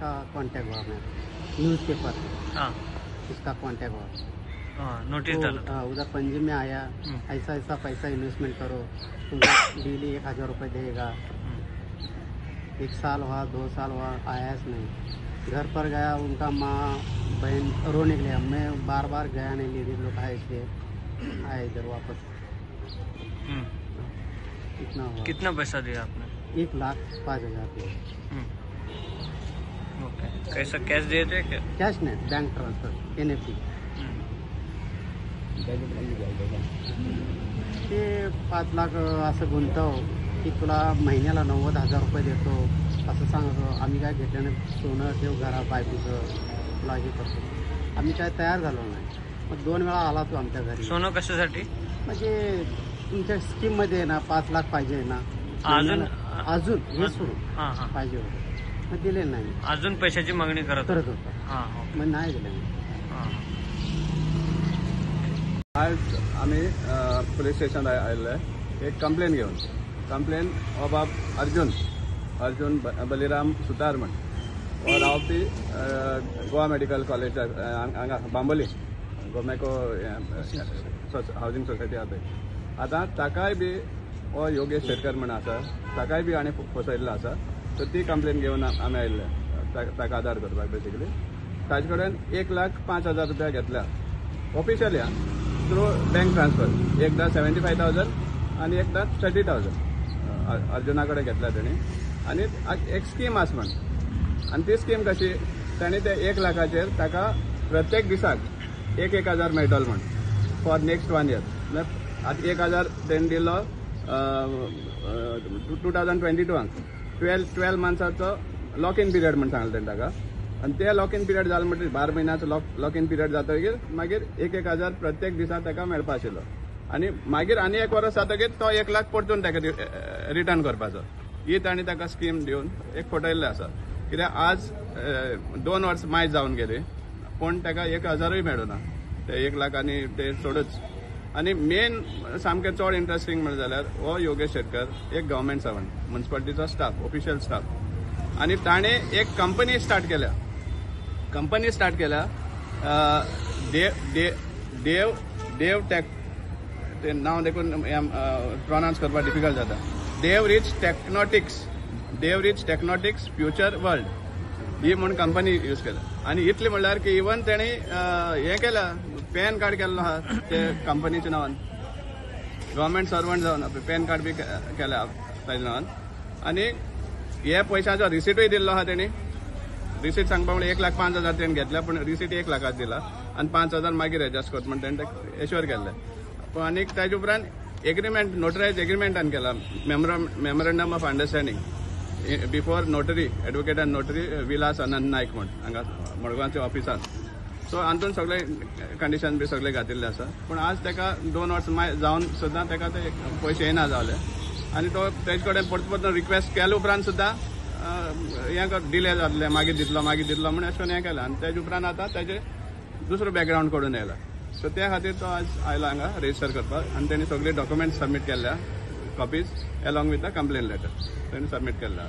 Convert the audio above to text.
इसका कांटेक्ट हुआ मैं न्यूज़पेपर हाँ इसका कांटेक्ट हुआ नोटिस डाला था। उधर पंजी में आया ऐसा ऐसा पैसा इन्वेस्टमेंट करो तुमको डेली 1000 रुपये देगा। 1 साल हुआ 2 साल हुआ आया नहीं। घर पर गया उनका माँ बहन रोने के लिए मैं बार बार गया नहीं लेडीज लोग आए इसलिए आए इधर वापस। इतना हुआ। कितना पैसा दिया आपने? 1,05,000 दिया। ओके कैसा कैश दिए थे क्या? कॅश नाही बँक ट्रान्सफर NFT ते 5 लाख असं गुंतव की तुला महिन्याला 90,000 रुपये देतो असं सांगतो। आम्ही काय घेतलं नाही सोनं ठेव घरा बायकोचं तुला हे करतो। आम्ही काय तयार झालो नाही। मग 2 वेळा आला तो आमच्या घरी। सोनं कशासाठी? म्हणजे तुमच्या स्कीममध्ये ना 5 लाख पाहिजे ना अजून हे सोडून पाहिजे होतं मग दिले नाही। अजून पैशाची मागणी करत होता मग नाही दिले। आज आम्ही पोलीस स्टेशन आलेलो आहे एक कंप्लेन घेऊन। कंप्लेन अबाब अर्जुन बलिराम सुतार म्हण और हांव ती गोवा मेडिकल कॉलेज हांगा बांबोली गोमेको हावजिंग सोसायटी आसा थंय। आतां ताकाय बी हो योगेश शेटकर म्हण आसा ताकाय बी आनी फसयल्लो आसा। सो ती कंप्लेन घेवन आमी आयिल्ले ताका आदार करपाक बेसिकली। ताजे कडेन 1,05,000 रुपया घेतल्या ऑफिशियली थ्रू बँक ट्रान्सफर। एकदा 75,000 आणि एकदा 30,000 अर्जुना कडेन घेतल्या तेणी। आनी एक स्कीम आसा म्हण आनी ती स्कीम कशी ताणी ते 1 लाखाचेर ताका प्रत्येक दिसाक 1,000 मेळटलो म्हण फॉर नेक्स्ट 1 इयर। आतां 1,000 तेणी दिलो 2022 12 मंथ्साचो लॉक इन पिरियड म्हण सांगलें तेणी ताका। आणि ते लॉक इन पिरियड जालें म्हणटकीर 12 म्हयन्याचो लॉक इन पिरियड जातकीर मागीर 1,000 प्रत्येक दिसा ताका मेळपा आशिल्लो। आनी मागीर आनी 1 वर्स जातकीर तो 1 लाख परतून ताका रिटर्न करपाचो। ही ताणी ताका स्कीम दिवन एक फटयल्लें आसा। कित्याक आज 2 वर्स मायज जावन गेली पूण ताका 1,000य मेळूना ते 1 लाख आनी ते सोडूच। आनी मेन सामकें चड इंट्रस्टिंग म्हणलें जाल्यार हो योगेश शेटकर एक गव्हर्मेंट सर्वंट म्युन्सिपालिटीचो स्टाफ ऑफिशियल स्टाफ आनी ताणें एक कंपनी स्टार्ट केल्या देव टेक ते नांव देखून प्रोनाउन्स करपाक डिफिकल्ट जाता। देव रिच टेक्नोटिक्स फ्युचर वर्ल्ड ही म्हूण कंपनी यूज केल्या। आनी इतलें म्हणल्यार की इवन तेणी हें केलां पॅन कार्ड केल्लो आहा ते कंपनीच्या नांवान गव्हर्मेंट सर्वंट जावन पॅन कार्ड बी केल्या ताजे नांवान। आनी हे पयशांचो रिसीटूय दिल्लो आहा तेणी। रिसीट सांगपा म्हणल्यार 1,05,000 तेणी घेतल्या पूण रिसीट 1 लाखाच दिला आनी 5,000 मागीर एडजस्ट करता म्हणून तेणी एश्योर केल्लें। पूण आनीक ताजे उपरांत एग्रीमेंट नोटरायज एग्रीमेंटान केला memorandum of understanding before notary advocate and notary Vilas Anant Nayak म्हण हांगा मडगांवच्या ऑफिसान। सो हातून सगळे कंडिशन बी सगळे घातिल्ले आसा पूण आज ताका 2 वर्स जावन सुद्दां ताका ते पयशे येना जावले। आनी तो तेजे कडेन परतून रिक्वेस्ट केले उपरांत सुद्दां हें डिले जातले मागीर दितलो म्हणून अशें करून हें केलें। आनी तेजे उपरांत आतां तेजे दुसरो बॅकग्रावंड करून येयला। सो त्या खातीर तो आज आयला हांगा रेजिस्टर करपाक आनी तेणी सगळे डॉक्युमेंट्स सबमीट केल्या copies along with the complain letter तेणी सबमीट केल्ल्या।